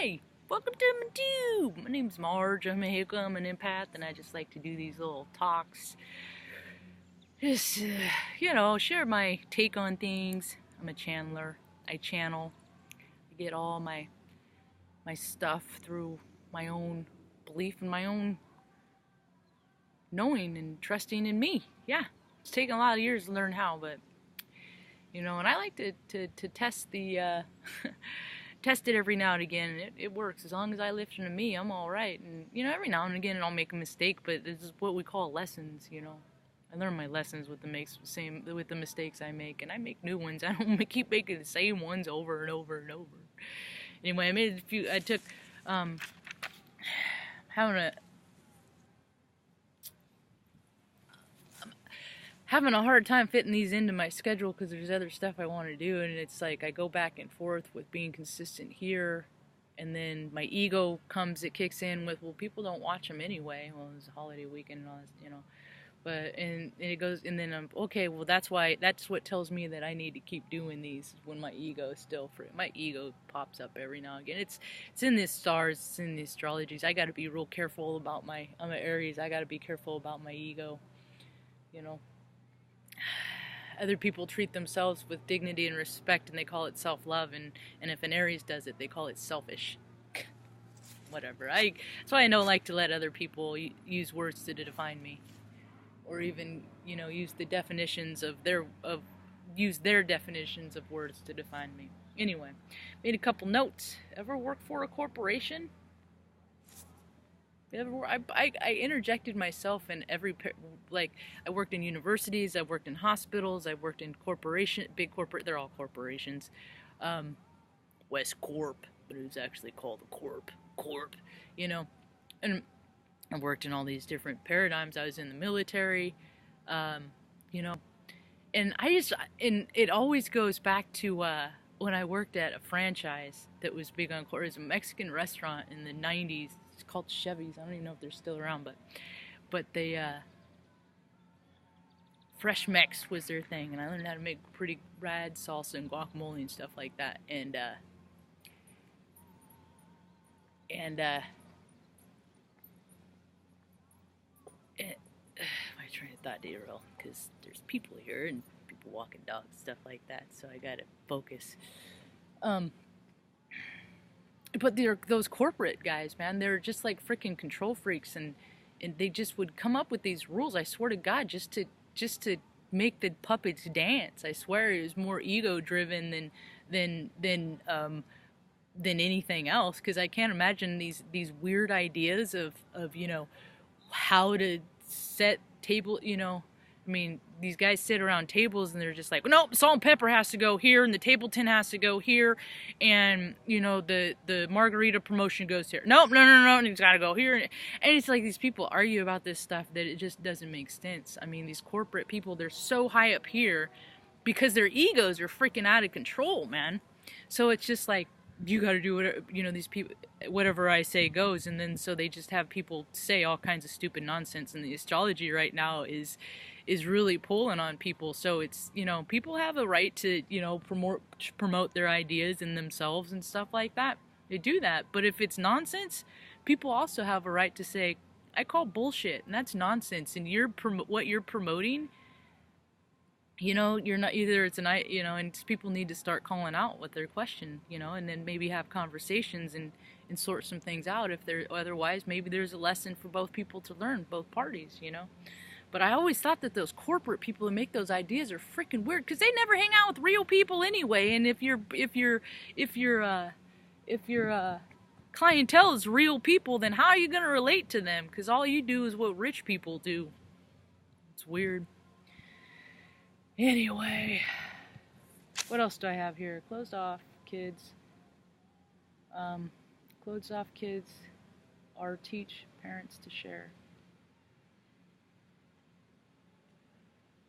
Hi! Welcome to my tube! My name's Marge. I'm a hicker, I'm an empath, and I just like to do these little talks. Just, share my take on things. I'm a channeler. I channel. I get all my stuff through my own belief and my own knowing and trusting in me. Yeah, it's taken a lot of years to learn how, but, and I like to test the, test it every now and again, and it works. As long as I listen to me, I'm alright. And, every now and again I'll make a mistake, but this is what we call lessons, I learn my lessons with the mistakes I make, and I make new ones. I don't keep making the same ones over and over and over. Anyway, I took, having a hard time fitting these into my schedule because there's other stuff I want to do, and it's like I go back and forth with being consistent here, and then my ego kicks in with, well, people don't watch them anyway. Well, it's a holiday weekend and all this, but and it goes, and then I'm okay. Well, that's what tells me that I need to keep doing these when my ego is still free. My ego pops up every now and again. It's in the stars, it's in the astrologies. I got to be real careful about I'm an Aries. I got to be careful about my ego, Other people treat themselves with dignity and respect, and they call it self-love, and if an Aries does it, they call it selfish. Whatever. That's why I don't like to let other people use words to define me, or even use the definitions of their definitions of words to define me. Anyway, made a couple notes. Ever work for a corporation? I interjected myself in I worked in universities, I worked in hospitals, I worked in big corporate, they're all corporations. West Corp, but it was actually called a Corp, and I worked in all these different paradigms. I was in the military, and it always goes back to, when I worked at a franchise that was big on, it was a Mexican restaurant in the 90s. It's called Chevy's. I don't even know if they're still around, but they, Fresh Mex was their thing, and I learned how to make pretty rad salsa and guacamole and stuff like that, and my train of thought derailed, because there's people here, and people walking dogs, stuff like that, so I gotta focus. But those corporate guys, man, they're just like freaking control freaks, and they just would come up with these rules, I swear to God, just to make the puppets dance. I swear it was more ego driven than anything else, because I can't imagine these weird ideas of how to set table, these guys sit around tables and they're just like, nope, salt and pepper has to go here, and the table tin has to go here, and the margarita promotion goes here. Nope, no, and it's got to go here. And it's like these people argue about this stuff that it just doesn't make sense. These corporate people, they're so high up here because their egos are freaking out of control, man. So it's just like, you got to do whatever, these people, whatever I say goes, and then so they just have people say all kinds of stupid nonsense, and the astrology right now is really pulling on people. So it's, people have a right to, promote their ideas and themselves and stuff like that. They do that. But if it's nonsense, people also have a right to say, I call bullshit, and that's nonsense, and what you're promoting, you're not either. And people need to start calling out what their question, and then maybe have conversations and sort some things out. If they're otherwise, maybe there's a lesson for both people to learn, both parties, But I always thought that those corporate people who make those ideas are freaking weird, because they never hang out with real people anyway. And if your clientele is real people, then how are you gonna relate to them? Because all you do is what rich people do. It's weird. Anyway, what else do I have here? Closed off kids. Closed off kids are teach parents to share.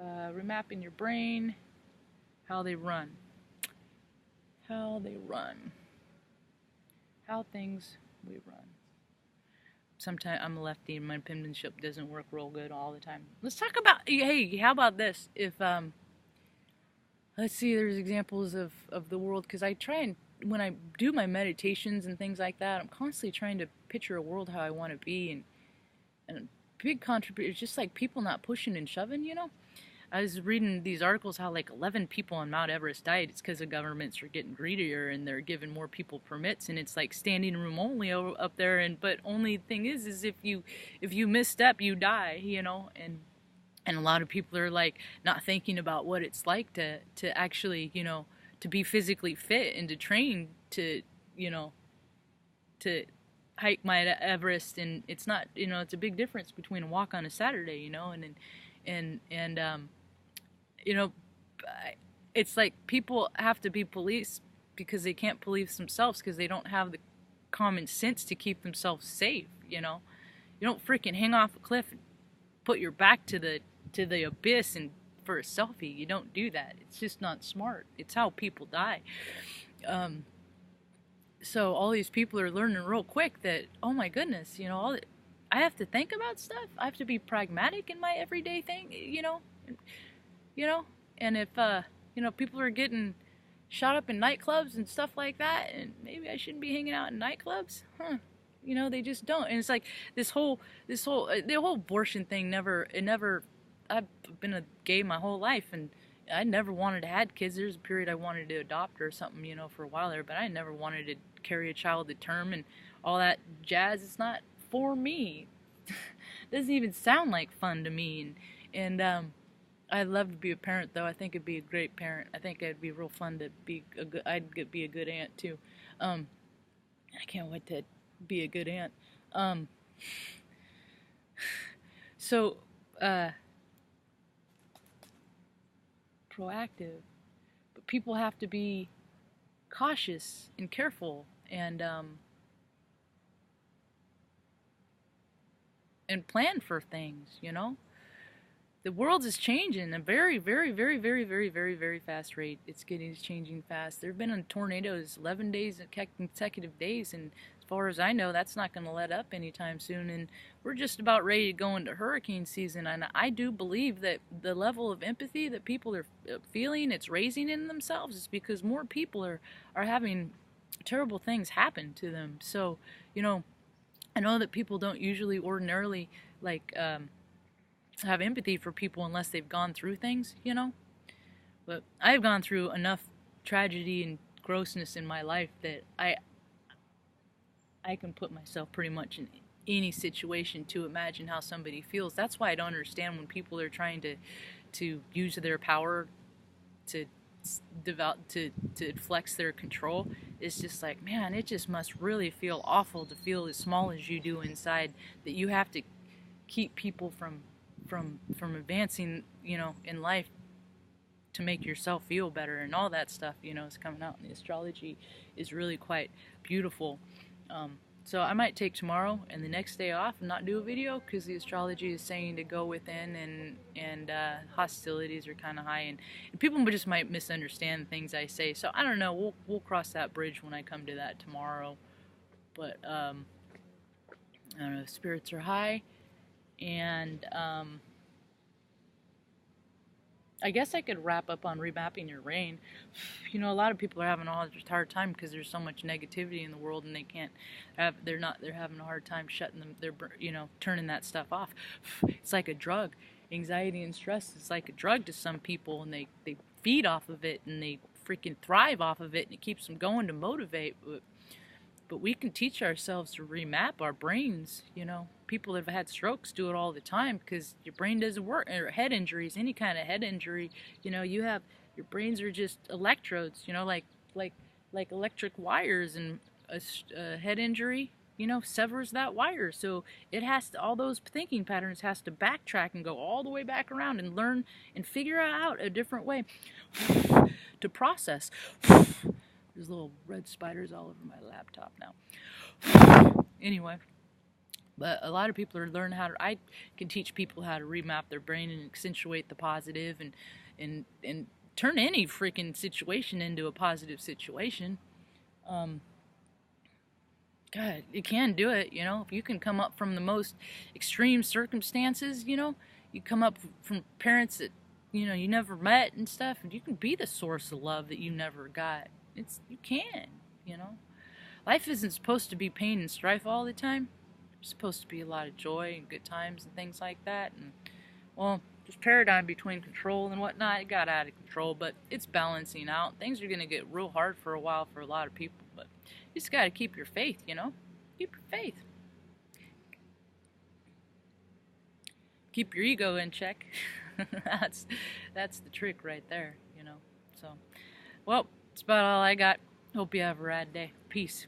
Remapping your brain. How they run. How things we run. Sometimes I'm a lefty and my penmanship doesn't work real good all the time. Let's talk about, hey, how about this? If, let's see, there's examples of the world, because I try and when I do my meditations and things like that, I'm constantly trying to picture a world how I want to be, and a big contributor is just like people not pushing and shoving, you know. I was reading these articles how like 11 people on Mount Everest died. It's because the governments are getting greedier and they're giving more people permits, and it's like standing room only up there. And but only thing is if you misstep, you die, you know. And a lot of people are like not thinking about what it's like to actually, you know, to be physically fit and to train to, you know, to hike Mount Everest. And it's not, you know, it's a big difference between a walk on a Saturday, you know. And you know, it's like people have to be police because they can't police themselves because they don't have the common sense to keep themselves safe, you know. You don't freaking hang off a cliff and put your back to the abyss and for a selfie. You don't do that. It's just not smart. It's how people die. So all these people are learning real quick that, oh my goodness, you know, I have to think about stuff. I have to be pragmatic in my everyday thing, you know. And if you know, people are getting shot up in nightclubs and stuff like that, and maybe I shouldn't be hanging out in nightclubs, you know, they just don't. And it's like the whole abortion thing I've been a gay my whole life, and I never wanted to have kids. There's a period I wanted to adopt or something, you know, for a while there, but I never wanted to carry a child to term and all that jazz. It's not for me. It doesn't even sound like fun to me. And I'd love to be a parent, though. I think it'd be a great parent. I think it'd be real fun to be I'd be a good aunt too. I can't wait to be a good aunt. So proactive, but people have to be cautious and careful and plan for things, you know. The world is changing at a very, very, very, very, very, very, very fast rate. It's changing fast. There have been tornadoes 11 days, consecutive days, and as far as I know, that's not going to let up anytime soon. And we're just about ready to go into hurricane season. And I do believe that the level of empathy that people are feeling, it's raising in themselves, is because more people are having terrible things happen to them. So, you know, I know that people don't usually ordinarily like have empathy for people unless they've gone through things, you know. But I've gone through enough tragedy and grossness in my life that I can put myself pretty much in any situation to imagine how somebody feels. That's why I don't understand when people are trying to use their power to flex their control. It's just like, man, it just must really feel awful to feel as small as you do inside, that you have to keep people from advancing, you know, in life to make yourself feel better. And all that stuff, you know, is coming out in the astrology is really quite beautiful. So I might take tomorrow and the next day off and not do a video because the astrology is saying to go within, and hostilities are kind of high, and people just might misunderstand things I say. So I don't know. We'll cross that bridge when I come to that tomorrow. But I don't know. Spirits are high, and I guess I could wrap up on remapping your rain. You know, a lot of people are having a hard time because there's so much negativity in the world, and they're having a hard time turning that stuff off. It's like a drug. Anxiety and stress is like a drug to some people, and they feed off of it, and they freaking thrive off of it, and it keeps them going to motivate. But we can teach ourselves to remap our brains, you know. People that have had strokes do it all the time because your brain doesn't work. Or head injuries, any kind of head injury, you know, your brains are just electrodes, you know, like electric wires, and a head injury, you know, severs that wire. So it has to, all those thinking patterns has to backtrack and go all the way back around and learn and figure out a different way to process. There's little red spiders all over my laptop now. Anyway, but a lot of people are learning I can teach people how to remap their brain and accentuate the positive and turn any freaking situation into a positive situation. God, you can do it, you know. If you can come up from the most extreme circumstances, you know, you come up from parents that, you know, you never met and stuff, and you can be the source of love that you never got. You can. you know. Life isn't supposed to be pain and strife all the time. It's supposed to be a lot of joy and good times and things like that. And, well, this paradigm between control and whatnot, it got out of control, but it's balancing out. Things are going to get real hard for a while for a lot of people, but you just got to keep your faith, you know? Keep your faith. Keep your ego in check. that's the trick right there, you know. So, well, that's about all I got. Hope you have a rad day. Peace.